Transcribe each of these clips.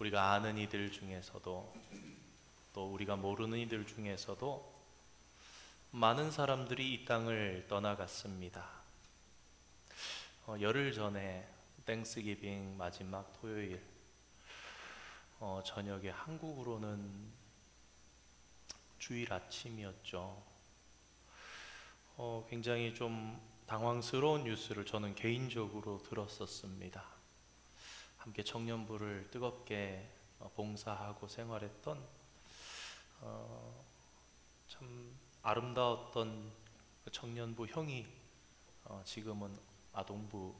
우리가 아는 이들 중에서도 또 우리가 모르는 이들 중에서도 많은 사람들이 이 땅을 떠나갔습니다. 열흘 전에 땡스기빙 마지막 토요일 저녁에 한국으로는 주일 아침이었죠. 굉장히 좀 당황스러운 뉴스를 저는 개인적으로 들었었습니다. 함께 청년부를 뜨겁게 봉사하고 생활했던 참 아름다웠던 그 청년부 형이 지금은 아동부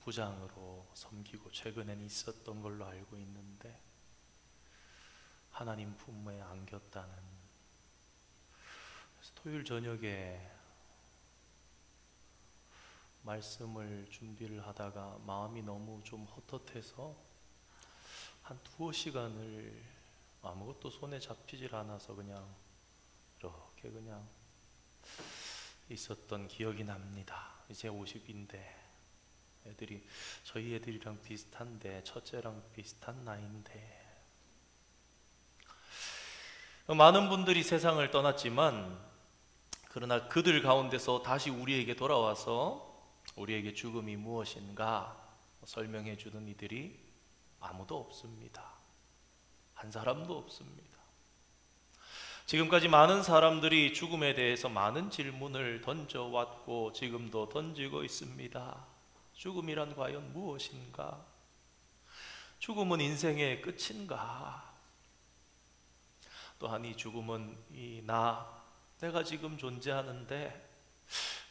부장으로 섬기고 최근엔 있었던 걸로 알고 있는데 하나님 품에 안겼다는. 그래서 토요일 저녁에 말씀을 준비를 하다가 마음이 너무 좀 헛헛해서 한 두어 시간을 아무것도 손에 잡히질 않아서 그냥 이렇게 그냥 있었던 기억이 납니다. 이제 50인데 애들이 저희 애들이랑 비슷한데 첫째랑 비슷한 나이인데 많은 분들이 세상을 떠났지만 그러나 그들 가운데서 다시 우리에게 돌아와서 우리에게 죽음이 무엇인가 설명해 주는 이들이 아무도 없습니다. 한 사람도 없습니다. 지금까지 많은 사람들이 죽음에 대해서 많은 질문을 던져왔고 지금도 던지고 있습니다. 죽음이란 과연 무엇인가? 죽음은 인생의 끝인가? 또한 이 죽음은 내가 지금 존재하는데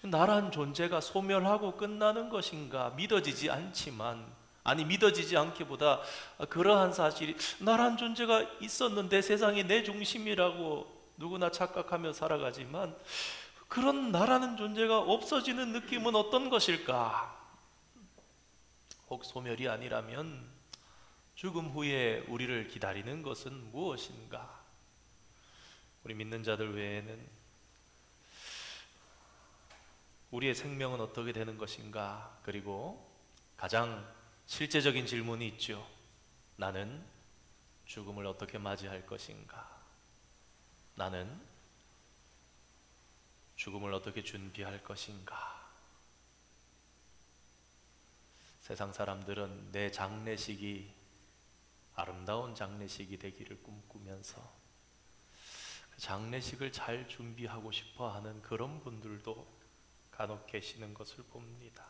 나란 존재가 소멸하고 끝나는 것인가 믿어지지 않지만, 아니 믿어지지 않기보다 그러한 사실이 나란 존재가 있었는데 세상이 내 중심이라고 누구나 착각하며 살아가지만 그런 나라는 존재가 없어지는 느낌은 어떤 것일까? 혹 소멸이 아니라면 죽음 후에 우리를 기다리는 것은 무엇인가? 우리 믿는 자들 외에는 우리의 생명은 어떻게 되는 것인가? 그리고 가장 실제적인 질문이 있죠. 나는 죽음을 어떻게 맞이할 것인가? 나는 죽음을 어떻게 준비할 것인가? 세상 사람들은 내 장례식이 아름다운 장례식이 되기를 꿈꾸면서 그 장례식을 잘 준비하고 싶어 하는 그런 분들도 간혹 계시는 것을 봅니다.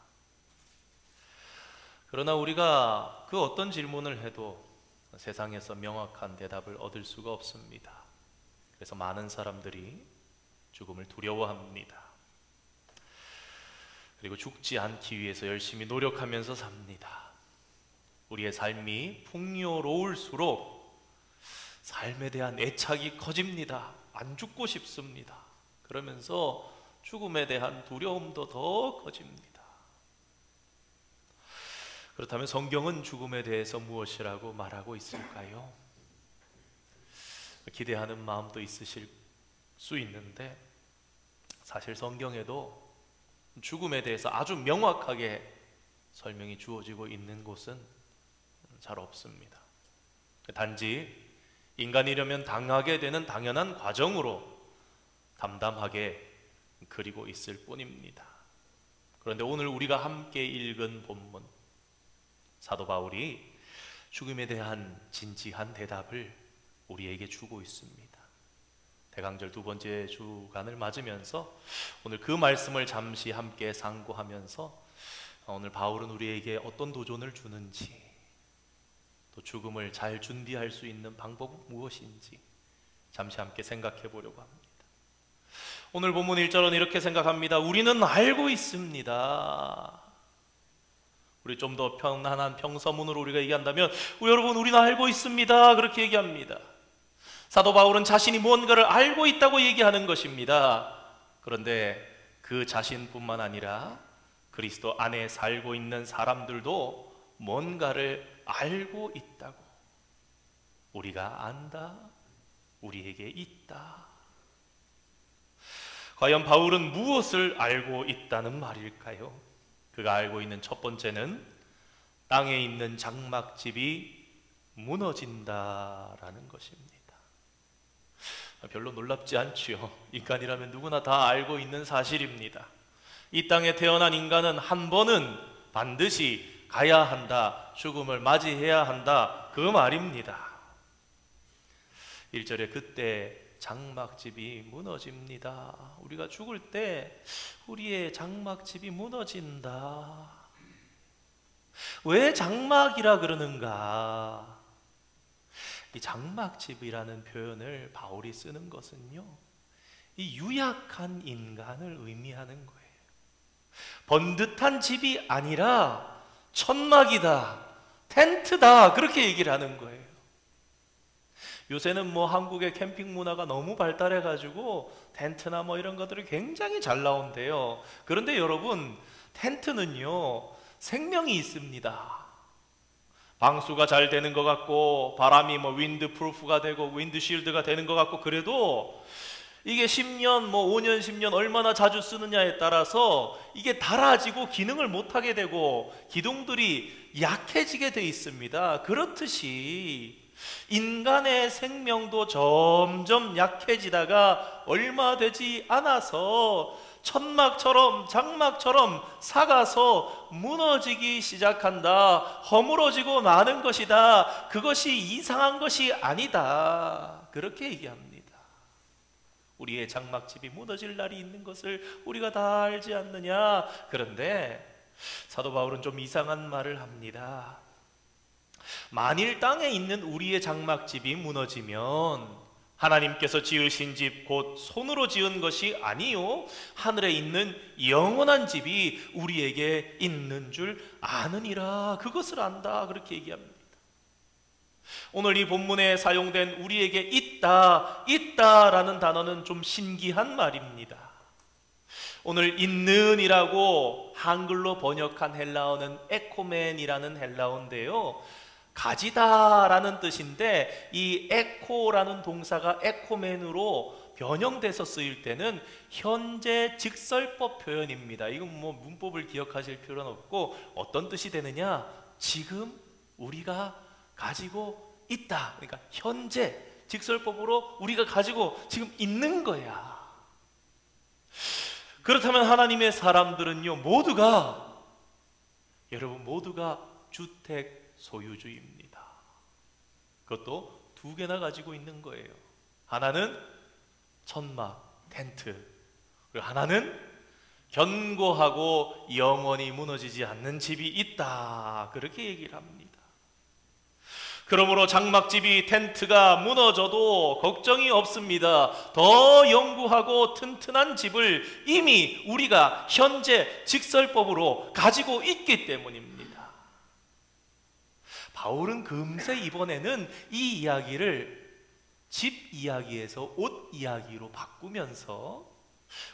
그러나 우리가 그 어떤 질문을 해도 세상에서 명확한 대답을 얻을 수가 없습니다. 그래서 많은 사람들이 죽음을 두려워합니다. 그리고 죽지 않기 위해서 열심히 노력하면서 삽니다. 우리의 삶이 풍요로울수록 삶에 대한 애착이 커집니다. 안 죽고 싶습니다. 그러면서 죽음에 대한 두려움도 더 커집니다. 그렇다면 성경은 죽음에 대해서 무엇이라고 말하고 있을까요? 기대하는 마음도 있으실 수 있는데 사실 성경에도 죽음에 대해서 아주 명확하게 설명이 주어지고 있는 곳은 잘 없습니다. 단지 인간이려면 당하게 되는 당연한 과정으로 담담하게 그리고 있을 뿐입니다. 그런데 오늘 우리가 함께 읽은 본문, 사도 바울이 죽음에 대한 진지한 대답을 우리에게 주고 있습니다. 대강절 두 번째 주간을 맞으면서 오늘 그 말씀을 잠시 함께 상고하면서 오늘 바울은 우리에게 어떤 도전을 주는지, 또 죽음을 잘 준비할 수 있는 방법은 무엇인지 잠시 함께 생각해 보려고 합니다. 오늘 본문 1절은 이렇게 생각합니다. 우리는 알고 있습니다. 우리 좀 더 편안한 평서문으로 우리가 얘기한다면 여러분 우리는 알고 있습니다. 그렇게 얘기합니다. 사도 바울은 자신이 무언가를 알고 있다고 얘기하는 것입니다. 그런데 그 자신뿐만 아니라 그리스도 안에 살고 있는 사람들도 뭔가를 알고 있다고. 우리가 안다. 우리에게 있다. 과연 바울은 무엇을 알고 있다는 말일까요? 그가 알고 있는 첫 번째는 땅에 있는 장막집이 무너진다라는 것입니다. 별로 놀랍지 않지요. 인간이라면 누구나 다 알고 있는 사실입니다. 이 땅에 태어난 인간은 한 번은 반드시 가야 한다, 죽음을 맞이해야 한다, 그 말입니다. 1절에 그때 장막집이 무너집니다. 우리가 죽을 때 우리의 장막집이 무너진다. 왜 장막이라 그러는가? 이 장막집이라는 표현을 바울이 쓰는 것은요, 이 유약한 인간을 의미하는 거예요. 번듯한 집이 아니라 천막이다, 텐트다, 그렇게 얘기를 하는 거예요. 요새는 한국의 캠핑 문화가 너무 발달해 가지고 텐트나 이런 것들이 굉장히 잘 나온대요. 그런데 여러분, 텐트는요 생명이 있습니다. 방수가 잘 되는 것 같고, 바람이 윈드 프루프가 되고 윈드 쉴드가 되는 것 같고, 그래도 이게 10년 5년 10년 얼마나 자주 쓰느냐에 따라서 이게 닳아지고 기능을 못하게 되고 기둥들이 약해지게 돼 있습니다. 그렇듯이 인간의 생명도 점점 약해지다가 얼마 되지 않아서 천막처럼 장막처럼 삭아서 무너지기 시작한다. 허물어지고 마는 것이다. 그것이 이상한 것이 아니다. 그렇게 얘기합니다. 우리의 장막집이 무너질 날이 있는 것을 우리가 다 알지 않느냐. 그런데 사도 바울은 좀 이상한 말을 합니다. 만일 땅에 있는 우리의 장막집이 무너지면 하나님께서 지으신 집 곧 손으로 지은 것이 아니요 하늘에 있는 영원한 집이 우리에게 있는 줄 아느니라. 그것을 안다. 그렇게 얘기합니다. 오늘 이 본문에 사용된 우리에게 있다라는 단어는 좀 신기한 말입니다. 오늘 있는이라고 한글로 번역한 헬라어는 에코멘이라는 헬라어인데요, 가지다라는 뜻인데, 이 에코라는 동사가 에코멘으로 변형돼서 쓰일 때는 현재 직설법 표현입니다. 이건 문법을 기억하실 필요는 없고, 어떤 뜻이 되느냐? 지금 우리가 가지고 있다. 그러니까 현재 직설법으로 우리가 가지고 지금 있는 거야. 그렇다면 하나님의 사람들은요, 여러분 모두가 주택 소유주입니다. 그것도 두 개나 가지고 있는 거예요. 하나는 천막, 텐트, 그리고 하나는 견고하고 영원히 무너지지 않는 집이 있다. 그렇게 얘기를 합니다. 그러므로 장막집이, 텐트가 무너져도 걱정이 없습니다. 더 영구하고 튼튼한 집을 이미 우리가 현재 직설법으로 가지고 있기 때문입니다. 바울은 금세 이번에는 이 이야기를 집 이야기에서 옷 이야기로 바꾸면서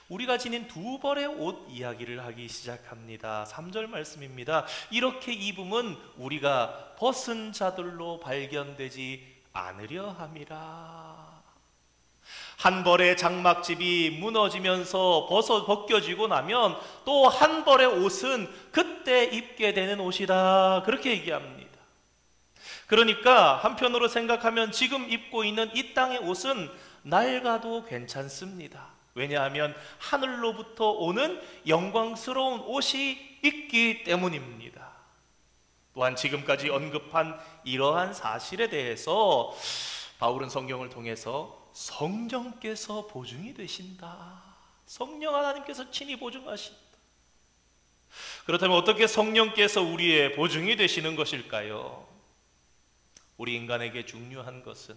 우리가 지닌 두 벌의 옷 이야기를 하기 시작합니다. 3절 말씀입니다. 이렇게 입음은 우리가 벗은 자들로 발견되지 않으려 함이라. 한 벌의 장막집이 무너지면서 벗겨지고 나면 또 한 벌의 옷은 그때 입게 되는 옷이다. 그렇게 얘기합니다. 그러니까 한편으로 생각하면 지금 입고 있는 이 땅의 옷은 낡아도 괜찮습니다. 왜냐하면 하늘로부터 오는 영광스러운 옷이 있기 때문입니다. 또한 지금까지 언급한 이러한 사실에 대해서 바울은 성경을 통해서 성령께서 보증이 되신다. 성령 하나님께서 친히 보증하신다. 그렇다면 어떻게 성령께서 우리의 보증이 되시는 것일까요? 우리 인간에게 중요한 것은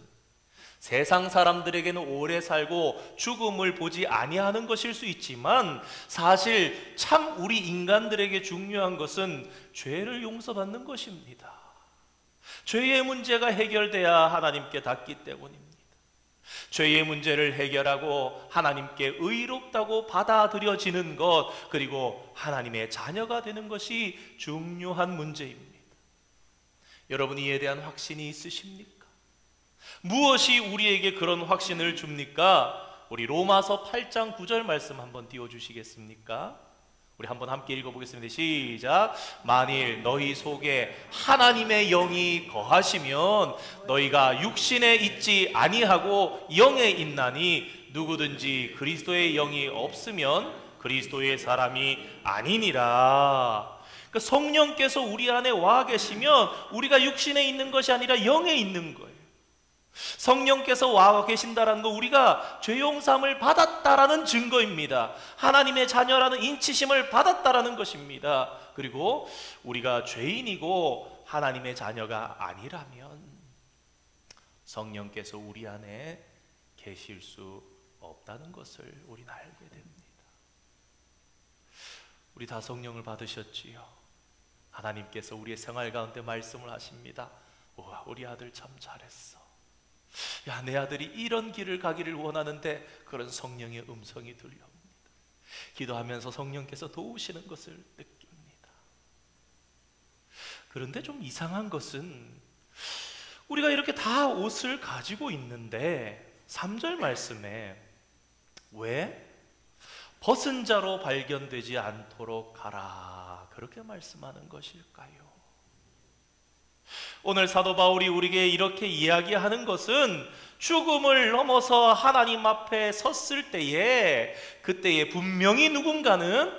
세상 사람들에게는 오래 살고 죽음을 보지 아니하는 것일 수 있지만, 사실 참 우리 인간들에게 중요한 것은 죄를 용서받는 것입니다. 죄의 문제가 해결돼야 하나님께 닿기 때문입니다. 죄의 문제를 해결하고 하나님께 의롭다고 받아들여지는 것, 그리고 하나님의 자녀가 되는 것이 중요한 문제입니다. 여러분, 이에 대한 확신이 있으십니까? 무엇이 우리에게 그런 확신을 줍니까? 우리 로마서 8장 9절 말씀 한번 띄워주시겠습니까? 우리 한번 함께 읽어보겠습니다. 시작. 만일 너희 속에 하나님의 영이 거하시면 너희가 육신에 있지 아니하고 영에 있나니 누구든지 그리스도의 영이 없으면 그리스도의 사람이 아니니라. 그러니까 성령께서 우리 안에 와 계시면 우리가 육신에 있는 것이 아니라 영에 있는 거예요. 성령께서 와 계신다라는 거, 우리가 죄 용서함을 받았다라는 증거입니다. 하나님의 자녀라는 인치심을 받았다라는 것입니다. 그리고 우리가 죄인이고 하나님의 자녀가 아니라면 성령께서 우리 안에 계실 수 없다는 것을 우리는 알게 됩니다. 우리 다 성령을 받으셨지요. 하나님께서 우리의 생활 가운데 말씀을 하십니다. 우와, 우리 아들 참 잘했어. 야, 내 아들이 이런 길을 가기를 원하는데, 그런 성령의 음성이 들려옵니다. 기도하면서 성령께서 도우시는 것을 느낍니다. 그런데 좀 이상한 것은, 우리가 이렇게 다 옷을 가지고 있는데 3절 말씀에 왜 벗은 자로 발견되지 않도록 가라, 그렇게 말씀하는 것일까요? 오늘 사도 바울이 우리에게 이렇게 이야기하는 것은 죽음을 넘어서 하나님 앞에 섰을 때에, 그때에 분명히 누군가는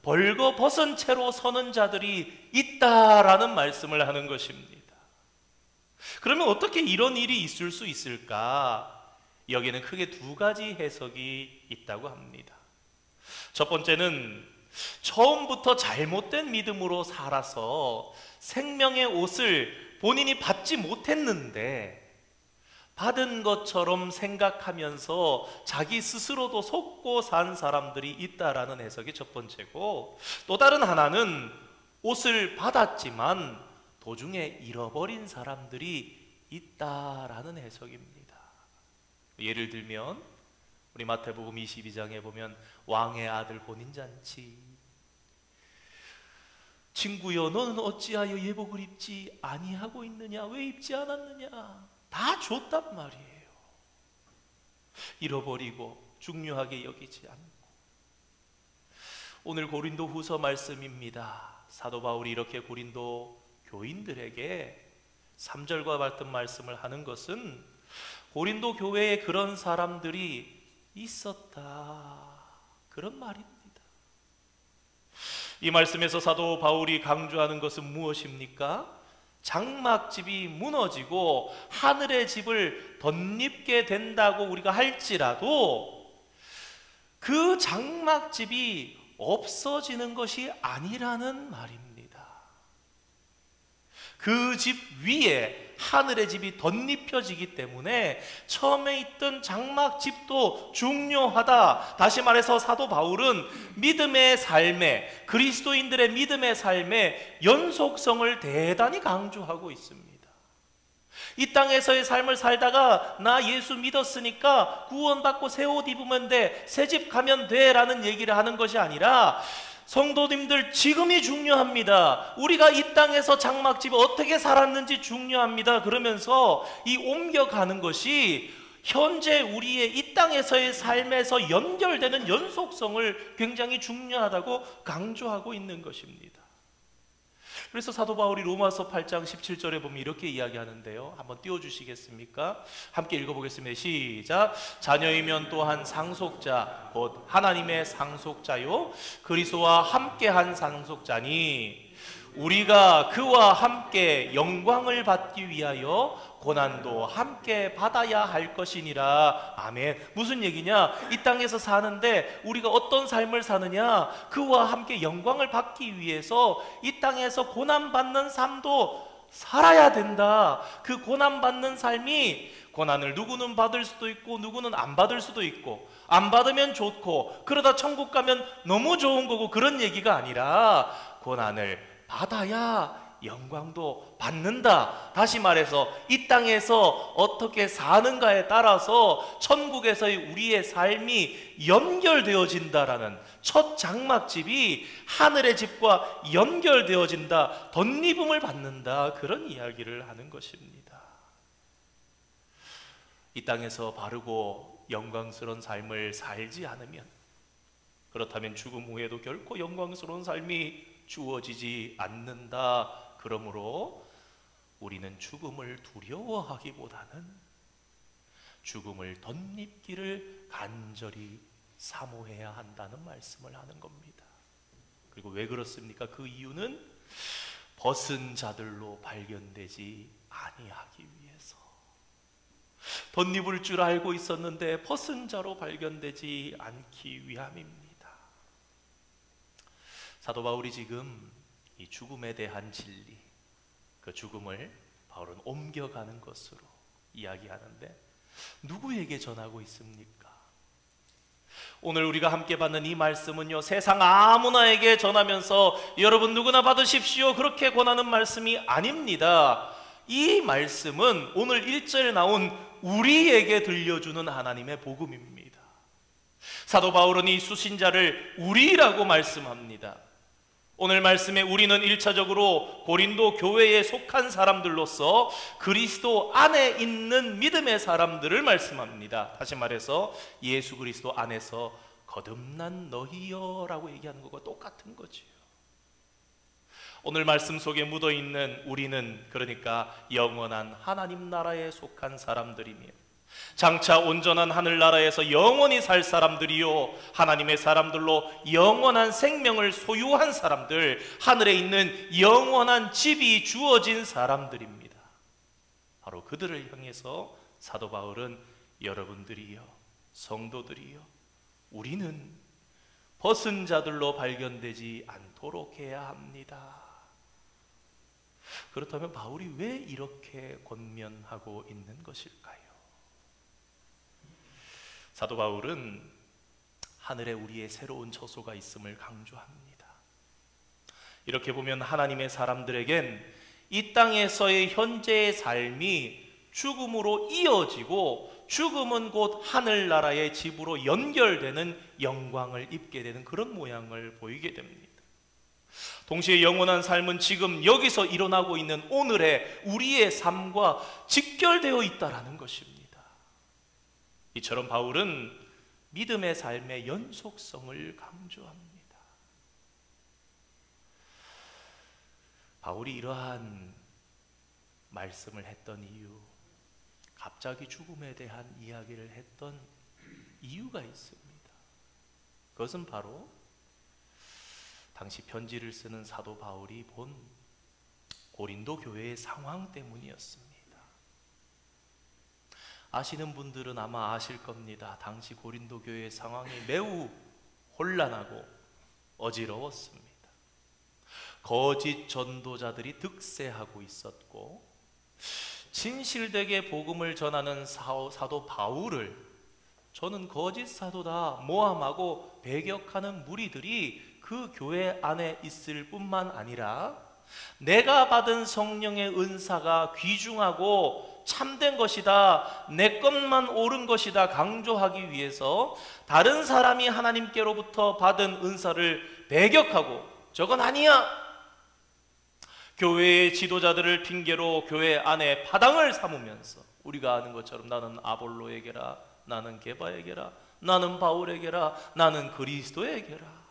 벌거벗은 채로 서는 자들이 있다라는 말씀을 하는 것입니다. 그러면 어떻게 이런 일이 있을 수 있을까? 여기에는 크게 두 가지 해석이 있다고 합니다. 첫 번째는 처음부터 잘못된 믿음으로 살아서 생명의 옷을 본인이 받지 못했는데 받은 것처럼 생각하면서 자기 스스로도 속고 산 사람들이 있다라는 해석이 첫 번째고, 또 다른 하나는 옷을 받았지만 도중에 잃어버린 사람들이 있다라는 해석입니다. 예를 들면 우리 마태복음 22장에 보면 왕의 아들 혼인잔치, 친구여 너는 어찌하여 예복을 입지 아니하고 있느냐, 왜 입지 않았느냐, 다 줬단 말이에요. 잃어버리고 중요하게 여기지 않고. 오늘 고린도 후서 말씀입니다. 사도 바울이 이렇게 고린도 교인들에게 3절과 같은 말씀을 하는 것은 고린도 교회에 그런 사람들이 있었다, 그런 말입니다. 이 말씀에서 사도 바울이 강조하는 것은 무엇입니까? 장막집이 무너지고 하늘의 집을 덧입게 된다고 우리가 할지라도 그 장막집이 없어지는 것이 아니라는 말입니다. 그 집 위에 하늘의 집이 덧입혀지기 때문에 처음에 있던 장막집도 중요하다. 다시 말해서 사도 바울은 믿음의 삶에, 그리스도인들의 믿음의 삶의 연속성을 대단히 강조하고 있습니다. 이 땅에서의 삶을 살다가 나 예수 믿었으니까 구원받고 새 옷 입으면 돼, 새 집 가면 돼 라는 얘기를 하는 것이 아니라, 성도님들 지금이 중요합니다. 우리가 이 땅에서 장막집에 어떻게 살았는지 중요합니다. 그러면서 이 옮겨가는 것이 현재 우리의 이 땅에서의 삶에서 연결되는 연속성을 굉장히 중요하다고 강조하고 있는 것입니다. 그래서 사도 바울이 로마서 8장 17절에 보면 이렇게 이야기하는데요. 한번 띄워주시겠습니까? 함께 읽어보겠습니다. 시작. 자녀이면 또한 상속자 곧 하나님의 상속자요 그리스도와 함께한 상속자니 우리가 그와 함께 영광을 받기 위하여 고난도 함께 받아야 할 것이니라. 아멘. 무슨 얘기냐? 이 땅에서 사는데 우리가 어떤 삶을 사느냐? 그와 함께 영광을 받기 위해서 이 땅에서 고난받는 삶도 살아야 된다. 그 고난받는 삶이, 고난을 누구는 받을 수도 있고 누구는 안 받을 수도 있고, 안 받으면 좋고 그러다 천국 가면 너무 좋은 거고, 그런 얘기가 아니라 고난을 받아야 영광도 받는다. 다시 말해서 이 땅에서 어떻게 사는가에 따라서 천국에서의 우리의 삶이 연결되어진다라는 첫 장막집이 하늘의 집과 연결되어진다, 덧입음을 받는다, 그런 이야기를 하는 것입니다. 이 땅에서 바르고 영광스러운 삶을 살지 않으면 그렇다면 죽음 후에도 결코 영광스러운 삶이 주어지지 않는다. 그러므로 우리는 죽음을 두려워하기보다는 죽음을 덧입기를 간절히 사모해야 한다는 말씀을 하는 겁니다. 그리고 왜 그렇습니까? 그 이유는 벗은 자들로 발견되지 아니하기 위해서. 덧입을 줄 알고 있었는데 벗은 자로 발견되지 않기 위함입니다. 사도 바울이 지금 이 죽음에 대한 진리, 그 죽음을 바울은 옮겨가는 것으로 이야기하는데 누구에게 전하고 있습니까? 오늘 우리가 함께 받는 이 말씀은요, 세상 아무나에게 전하면서 여러분 누구나 받으십시오 그렇게 권하는 말씀이 아닙니다. 이 말씀은 오늘 1절에 나온 우리에게 들려주는 하나님의 복음입니다. 사도 바울은 이 수신자를 우리라고 말씀합니다. 오늘 말씀에 우리는 1차적으로 고린도 교회에 속한 사람들로서 그리스도 안에 있는 믿음의 사람들을 말씀합니다. 다시 말해서 예수 그리스도 안에서 거듭난 너희여 라고 얘기하는 것과 똑같은 거지요. 오늘 말씀 속에 묻어있는 우리는 그러니까 영원한 하나님 나라에 속한 사람들이며 장차 온전한 하늘나라에서 영원히 살 사람들이요 하나님의 사람들로 영원한 생명을 소유한 사람들, 하늘에 있는 영원한 집이 주어진 사람들입니다. 바로 그들을 향해서 사도 바울은 여러분들이요, 성도들이요, 우리는 벗은 자들로 발견되지 않도록 해야 합니다. 그렇다면 바울이 왜 이렇게 권면하고 있는 것일까요? 사도 바울은 하늘에 우리의 새로운 처소가 있음을 강조합니다. 이렇게 보면 하나님의 사람들에겐 이 땅에서의 현재의 삶이 죽음으로 이어지고 죽음은 곧 하늘나라의 집으로 연결되는 영광을 입게 되는 그런 모양을 보이게 됩니다. 동시에 영원한 삶은 지금 여기서 일어나고 있는 오늘의 우리의 삶과 직결되어 있다는 것입니다. 이처럼 바울은 믿음의 삶의 연속성을 강조합니다. 바울이 이러한 말씀을 했던 이유, 갑자기 죽음에 대한 이야기를 했던 이유가 있습니다. 그것은 바로 당시 편지를 쓰는 사도 바울이 본 고린도 교회의 상황 때문이었습니다. 아시는 분들은 아마 아실 겁니다. 당시 고린도 교회의 상황이 매우 혼란하고 어지러웠습니다. 거짓 전도자들이 득세하고 있었고 진실되게 복음을 전하는 사도 바울을 저는 거짓 사도다 모함하고 배격하는 무리들이 그 교회 안에 있을 뿐만 아니라 내가 받은 성령의 은사가 귀중하고 참된 것이다, 내 것만 옳은 것이다 강조하기 위해서 다른 사람이 하나님께로부터 받은 은사를 배격하고 저건 아니야, 교회의 지도자들을 핑계로 교회 안에 파당을 삼으면서 우리가 아는 것처럼 나는 아볼로에게라, 나는 게바에게라, 나는 바울에게라, 나는 그리스도에게라,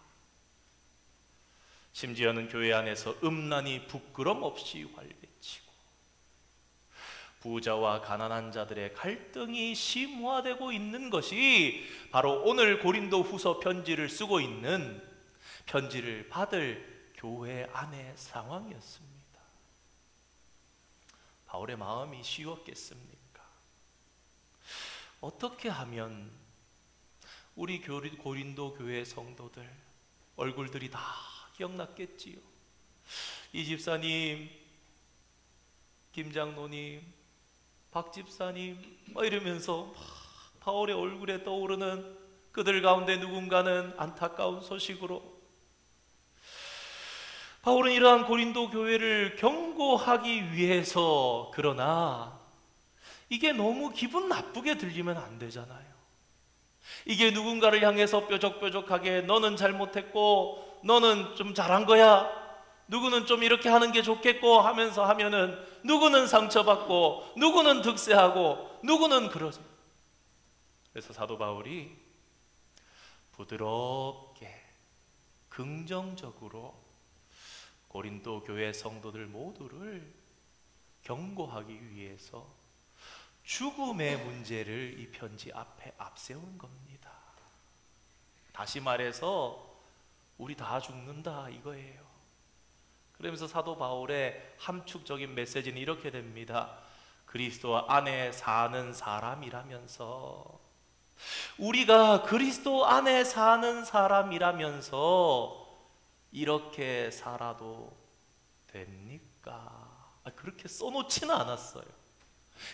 심지어는 교회 안에서 음란이 부끄럼 없이 활개치고 부자와 가난한 자들의 갈등이 심화되고 있는 것이 바로 오늘 고린도 후서 편지를 쓰고 있는, 편지를 받을 교회 안의 상황이었습니다. 바울의 마음이 쉬웠겠습니까? 어떻게 하면 우리 고린도 교회 성도들 얼굴들이 다 기억났겠지요. 이 집사님, 김 장로님, 박 집사님 이러면서 바울의 얼굴에 떠오르는 그들 가운데 누군가는 안타까운 소식으로 바울은 이러한 고린도 교회를 경고하기 위해서, 그러나 이게 너무 기분 나쁘게 들리면 안 되잖아요. 이게 누군가를 향해서 뾰족뾰족하게 너는 잘못했고 너는 좀 잘한 거야, 누구는 좀 이렇게 하는 게 좋겠고 하면서 하면은 누구는 상처받고 누구는 득세하고 누구는 그러죠. 그래서 사도 바울이 부드럽게 긍정적으로 고린도 교회 성도들 모두를 경고하기 위해서 죽음의 문제를 이 편지 앞에 앞세운 겁니다. 다시 말해서 우리 다 죽는다 이거예요. 그러면서 사도 바울의 함축적인 메시지는 이렇게 됩니다. 그리스도 안에 사는 사람이라면서, 우리가 그리스도 안에 사는 사람이라면서 이렇게 살아도 됩니까? 그렇게 써놓지는 않았어요.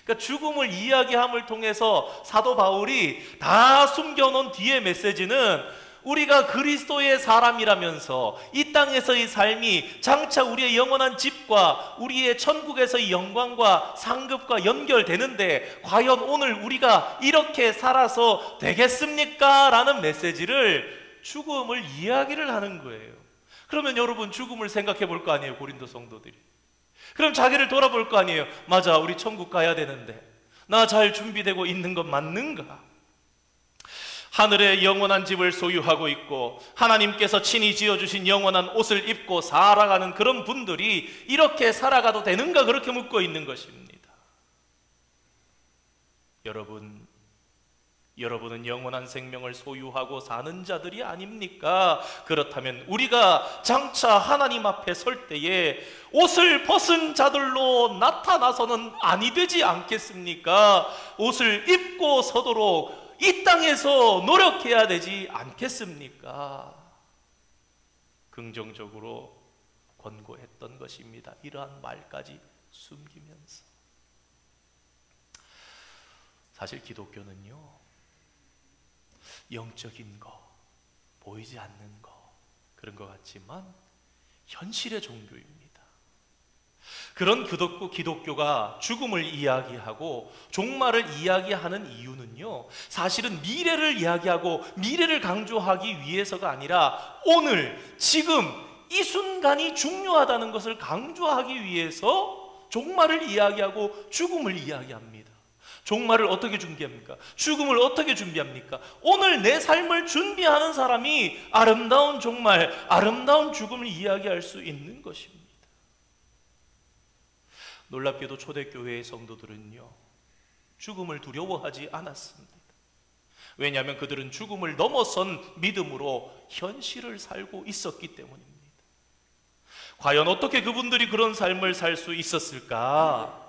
그러니까 죽음을 이야기함을 통해서 사도 바울이 다 숨겨놓은 뒤의 메시지는 우리가 그리스도의 사람이라면서 이 땅에서의 삶이 장차 우리의 영원한 집과 우리의 천국에서의 영광과 상급과 연결되는데 과연 오늘 우리가 이렇게 살아서 되겠습니까? 라는 메시지를 죽음을 이야기를 하는 거예요. 그러면 여러분 죽음을 생각해 볼 거 아니에요, 고린도 성도들이. 그럼 자기를 돌아볼 거 아니에요. 맞아, 우리 천국 가야 되는데 나 잘 준비되고 있는 건 맞는가? 하늘의 영원한 집을 소유하고 있고 하나님께서 친히 지어주신 영원한 옷을 입고 살아가는 그런 분들이 이렇게 살아가도 되는가? 그렇게 묻고 있는 것입니다. 여러분은 영원한 생명을 소유하고 사는 자들이 아닙니까? 그렇다면 우리가 장차 하나님 앞에 설 때에 옷을 벗은 자들로 나타나서는 아니 되지 않겠습니까? 옷을 입고 서도록 이 땅에서 노력해야 되지 않겠습니까? 긍정적으로 권고했던 것입니다. 이러한 말까지 숨기면서. 사실 기독교는요, 영적인 거, 보이지 않는 거, 그런 것 같지만 현실의 종교입니다. 그런 기독교가 죽음을 이야기하고 종말을 이야기하는 이유는요, 사실은 미래를 이야기하고 미래를 강조하기 위해서가 아니라 오늘, 지금, 이 순간이 중요하다는 것을 강조하기 위해서 종말을 이야기하고 죽음을 이야기합니다. 종말을 어떻게 준비합니까? 죽음을 어떻게 준비합니까? 오늘 내 삶을 준비하는 사람이 아름다운 종말, 아름다운 죽음을 이야기할 수 있는 것입니다. 놀랍게도 초대교회의 성도들은요, 죽음을 두려워하지 않았습니다. 왜냐하면 그들은 죽음을 넘어선 믿음으로 현실을 살고 있었기 때문입니다. 과연 어떻게 그분들이 그런 삶을 살 수 있었을까?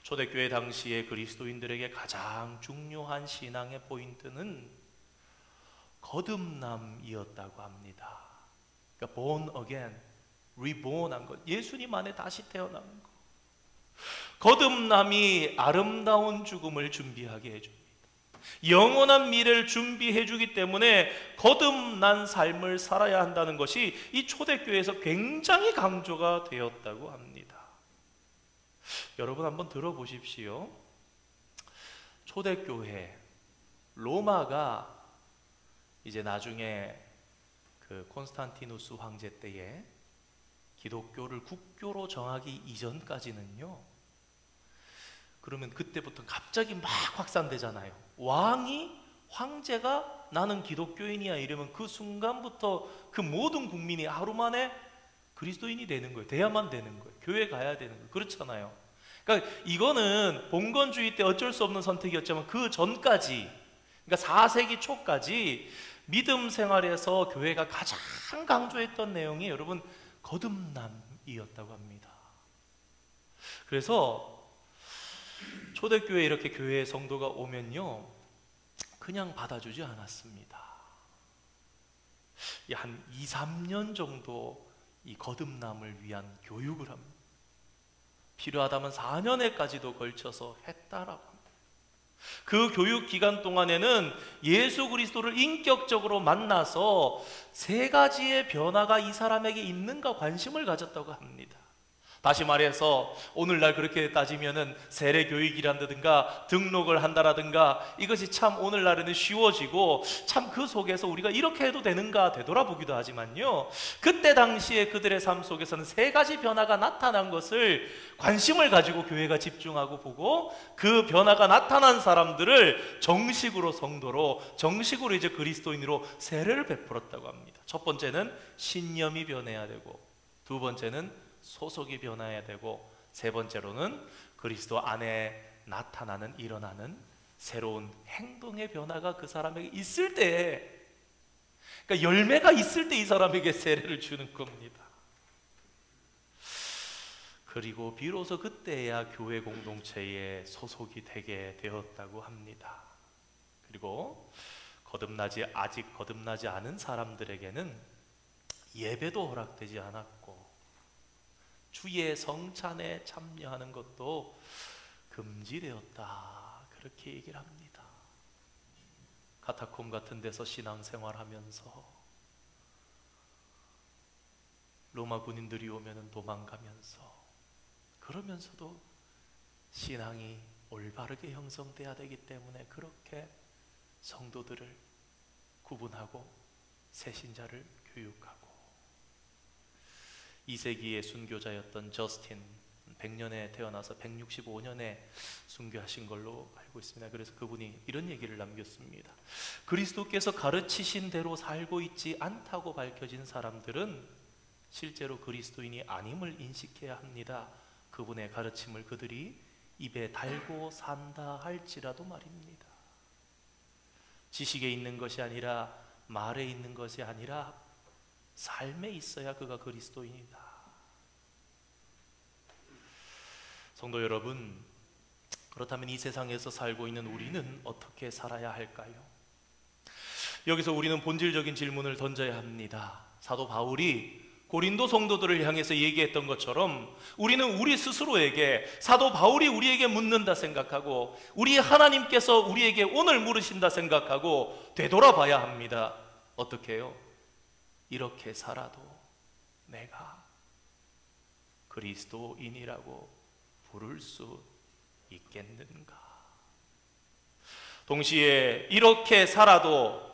초대교회 당시의 그리스도인들에게 가장 중요한 신앙의 포인트는 거듭남이었다고 합니다. 그러니까 born again, reborn한 것, 예수님 안에 다시 태어나는 것. 거듭남이 아름다운 죽음을 준비하게 해줍니다. 영원한 미래를 준비해 주기 때문에 거듭난 삶을 살아야 한다는 것이 이 초대교회에서 굉장히 강조가 되었다고 합니다. 여러분 한번 들어보십시오. 초대교회, 로마가 이제 나중에 그 콘스탄티누스 황제 때에 기독교를 국교로 정하기 이전까지는요, 그러면 그때부터 갑자기 막 확산되잖아요. 황제가 나는 기독교인이야 이러면 그 순간부터 그 모든 국민이 하루 만에 그리스도인이 되는 거예요. 돼야만 되는 거예요. 교회 가야 되는 거예요. 그렇잖아요. 그러니까 이거는 봉건주의 때 어쩔 수 없는 선택이었지만 그 전까지, 그러니까 4세기 초까지 믿음 생활에서 교회가 가장 강조했던 내용이 여러분 거듭남이었다고 합니다. 그래서 초대교회에 이렇게 교회에 성도가 오면요, 그냥 받아주지 않았습니다. 한 2, 3년 정도 이 거듭남을 위한 교육을 합니다. 필요하다면 4년에까지도 걸쳐서 했다라고 합니다. 그 교육 기간 동안에는 예수 그리스도를 인격적으로 만나서 3가지의 변화가 이 사람에게 있는가 관심을 가졌다고 합니다. 다시 말해서 오늘날 그렇게 따지면은 세례 교육이란다든가 등록을 한다라든가 이것이 참 오늘날에는 쉬워지고 참 그 속에서 우리가 이렇게 해도 되는가 되돌아보기도 하지만요, 그때 당시에 그들의 삶 속에서는 세 가지 변화가 나타난 것을 관심을 가지고 교회가 집중하고 보고 그 변화가 나타난 사람들을 정식으로 성도로, 정식으로 이제 그리스도인으로 세례를 베풀었다고 합니다. 첫 번째는 신념이 변해야 되고, 두 번째는 소속이 변화해야 되고, 세 번째로는 그리스도 안에 나타나는, 일어나는 새로운 행동의 변화가 그 사람에게 있을 때, 그러니까 열매가 있을 때 이 사람에게 세례를 주는 겁니다. 그리고 비로소 그때야 교회 공동체에 소속이 되게 되었다고 합니다. 그리고 아직 거듭나지 않은 사람들에게는 예배도 허락되지 않았고 주의 성찬에 참여하는 것도 금지되었다, 그렇게 얘기를 합니다. 카타콤 같은 데서 신앙생활하면서 로마 군인들이 오면 도망가면서, 그러면서도 신앙이 올바르게 형성돼야 되기 때문에 그렇게 성도들을 구분하고 새신자를 교육하고, 2세기의 순교자였던 저스틴, 100년에 태어나서 165년에 순교하신 걸로 알고 있습니다. 그래서 그분이 이런 얘기를 남겼습니다. 그리스도께서 가르치신 대로 살고 있지 않다고 밝혀진 사람들은 실제로 그리스도인이 아님을 인식해야 합니다. 그분의 가르침을 그들이 입에 달고 산다 할지라도 말입니다. 지식에 있는 것이 아니라, 말에 있는 것이 아니라 삶에 있어야 그가 그리스도인이다. 성도 여러분, 그렇다면 이 세상에서 살고 있는 우리는 어떻게 살아야 할까요? 여기서 우리는 본질적인 질문을 던져야 합니다. 사도 바울이 고린도 성도들을 향해서 얘기했던 것처럼 우리는 우리 스스로에게, 사도 바울이 우리에게 묻는다 생각하고 우리 하나님께서 우리에게 오늘 물으신다 생각하고 되돌아봐야 합니다. 어떻게 해요? 이렇게 살아도 내가 그리스도인이라고 부를 수 있겠는가? 동시에 이렇게 살아도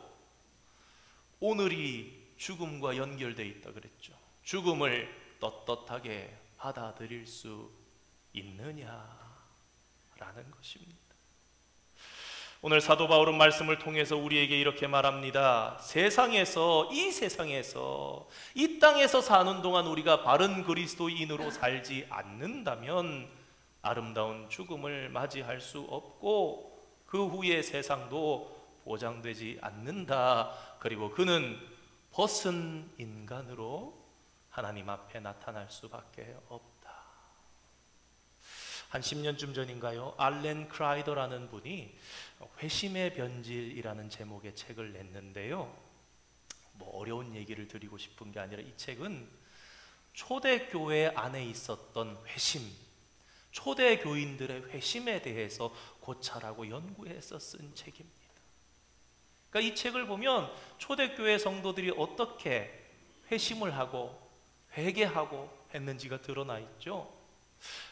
오늘이 죽음과 연결되어 있다 그랬죠. 죽음을 떳떳하게 받아들일 수 있느냐라는 것입니다. 오늘 사도 바울은 말씀을 통해서 우리에게 이렇게 말합니다. 이 세상에서 이 땅에서 사는 동안 우리가 바른 그리스도인으로 살지 않는다면 아름다운 죽음을 맞이할 수 없고 그 후의 세상도 보장되지 않는다. 그리고 그는 벗은 인간으로 하나님 앞에 나타날 수밖에 없다. 한 10년쯤 전인가요? 알렌 크라이더라는 분이 회심의 변질이라는 제목의 책을 냈는데요, 뭐 어려운 얘기를 드리고 싶은 게 아니라 이 책은 초대교회 안에 있었던 회심, 초대교인들의 회심에 대해서 고찰하고 연구해서 쓴 책입니다. 그러니까 이 책을 보면 초대교회 성도들이 어떻게 회심을 하고 회개하고 했는지가 드러나 있죠.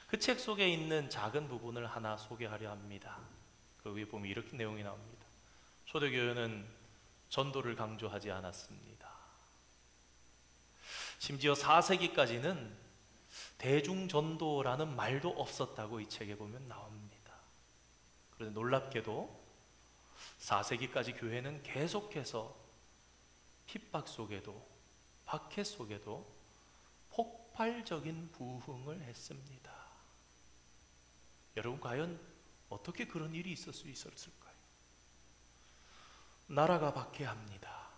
그 책 속에 있는 작은 부분을 하나 소개하려 합니다. 그 위에 보면 이렇게 내용이 나옵니다. 초대교회는 전도를 강조하지 않았습니다. 심지어 4세기까지는 대중전도라는 말도 없었다고 이 책에 보면 나옵니다. 그런데 놀랍게도 4세기까지 교회는 계속해서 핍박 속에도 박해 속에도 폭발적인 부흥을 했습니다. 여러분, 과연 어떻게 그런 일이 있을 수 있었을까요? 나라가 박해합니다.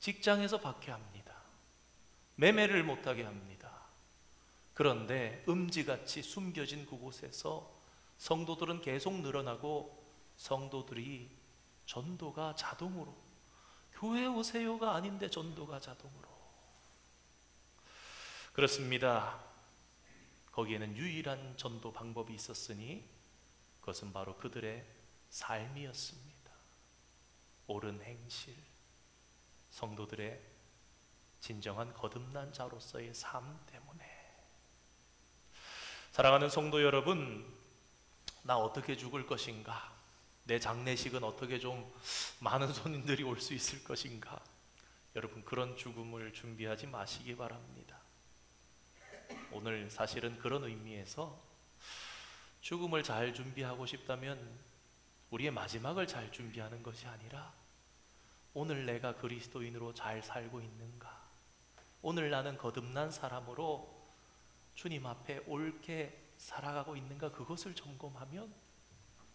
직장에서 박해합니다. 매매를 못하게 합니다. 그런데 음지같이 숨겨진 그곳에서 성도들은 계속 늘어나고 성도들이 전도가 자동으로, 교회 오세요가 아닌데 전도가 자동으로. 그렇습니다. 거기에는 유일한 전도 방법이 있었으니 그것은 바로 그들의 삶이었습니다. 옳은 행실, 성도들의 진정한 거듭난 자로서의 삶 때문에. 사랑하는 성도 여러분, 나 어떻게 죽을 것인가? 내 장례식은 어떻게 좀 많은 손님들이 올 수 있을 것인가? 여러분, 그런 죽음을 준비하지 마시기 바랍니다. 오늘 사실은 그런 의미에서 죽음을 잘 준비하고 싶다면 우리의 마지막을 잘 준비하는 것이 아니라 오늘 내가 그리스도인으로 잘 살고 있는가? 오늘 나는 거듭난 사람으로 주님 앞에 옳게 살아가고 있는가? 그것을 점검하면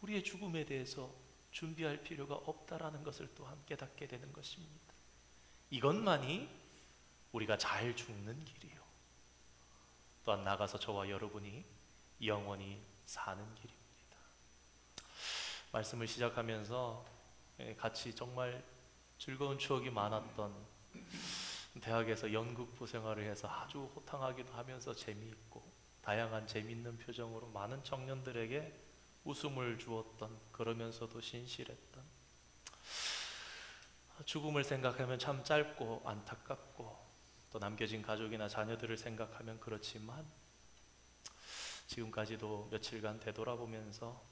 우리의 죽음에 대해서 준비할 필요가 없다라는 것을 또한 깨닫게 되는 것입니다. 이것만이 우리가 잘 죽는 길이요, 또한 나가서 저와 여러분이 영원히 사는 길입니다. 말씀을 시작하면서 같이 정말 즐거운 추억이 많았던 대학에서 연극부 생활을 해서 아주 호탕하기도 하면서 재미있고 다양한 재미있는 표정으로 많은 청년들에게 웃음을 주었던, 그러면서도 신실했던, 죽음을 생각하면 참 짧고 안타깝고 또 남겨진 가족이나 자녀들을 생각하면 그렇지만 지금까지도 며칠간 되돌아보면서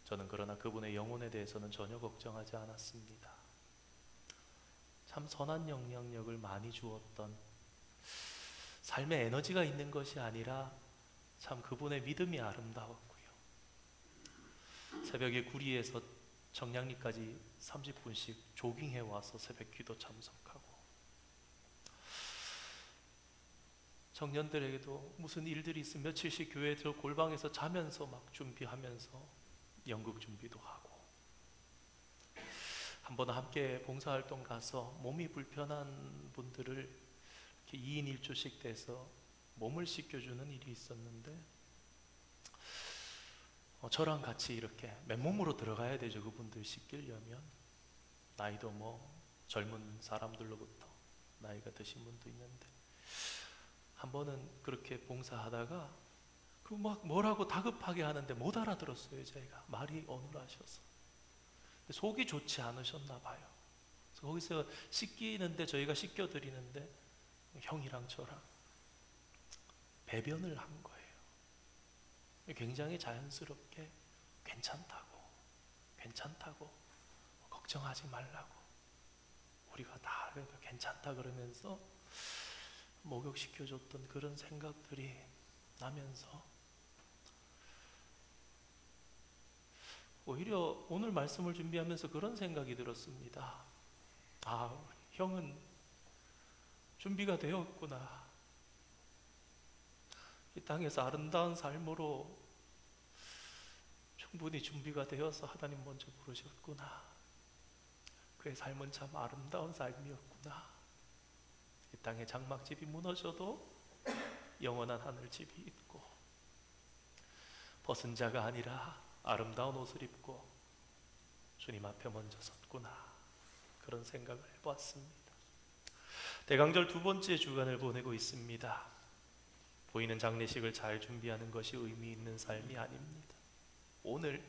저는 그러나 그분의 영혼에 대해서는 전혀 걱정하지 않았습니다. 참 선한 영향력을 많이 주었던, 삶의 에너지가 있는 것이 아니라 참 그분의 믿음이 아름다웠고요. 새벽에 구리에서 정량리까지 30분씩 조깅해 와서 새벽 기도 참석하고, 청년들에게도 무슨 일들이 있으면 며칠씩 교회에 들어 골방에서 자면서 막 준비하면서 연극 준비도 하고, 한 번은 함께 봉사활동 가서 몸이 불편한 분들을 이렇게 2인 1조씩 돼서 몸을 씻겨주는 일이 있었는데, 저랑 같이 이렇게 맨몸으로 들어가야 되죠. 그분들 씻기려면 나이도 뭐 젊은 사람들로부터 나이가 드신 분도 있는데, 한 번은 그렇게 봉사하다가 그 막 뭐라고 다급하게 하는데 못 알아들었어요. 제가 말이 어눌하셔서 속이 좋지 않으셨나 봐요. 그래서 거기서 씻기는데 저희가 씻겨드리는데 형이랑 저랑 배변을 한 거예요. 굉장히 자연스럽게 괜찮다고 걱정하지 말라고, 우리가 다 그러니까 괜찮다 그러면서 목욕시켜줬던 그런 생각들이 나면서 오히려 오늘 말씀을 준비하면서 그런 생각이 들었습니다. 아, 형은 준비가 되었구나. 이 땅에서 아름다운 삶으로 충분히 준비가 되어서 하나님 먼저 부르셨구나. 그의 삶은 참 아름다운 삶이었구나. 이 땅에 장막집이 무너져도 영원한 하늘집이 있고, 벗은 자가 아니라 아름다운 옷을 입고 주님 앞에 먼저 섰구나. 그런 생각을 해보았습니다. 대강절 두 번째 주간을 보내고 있습니다. 보이는 장례식을 잘 준비하는 것이 의미 있는 삶이 아닙니다. 오늘,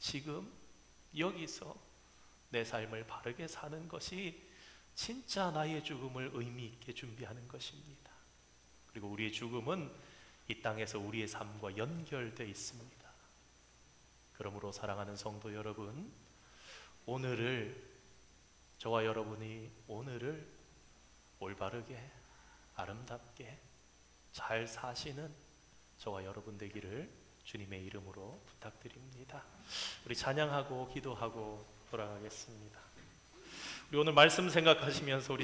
지금, 여기서 내 삶을 바르게 사는 것이 진짜 나의 죽음을 의미 있게 준비하는 것입니다. 그리고 우리의 죽음은 이 땅에서 우리의 삶과 연결되어 있습니다. 그러므로 사랑하는 성도 여러분, 오늘을, 저와 여러분이 오늘을 올바르게 아름답게 잘 사시는 저와 여러분 되기를 주님의 이름으로 부탁드립니다. 우리 찬양하고 기도하고 돌아가겠습니다. 우리 오늘 말씀 생각하시면서 우리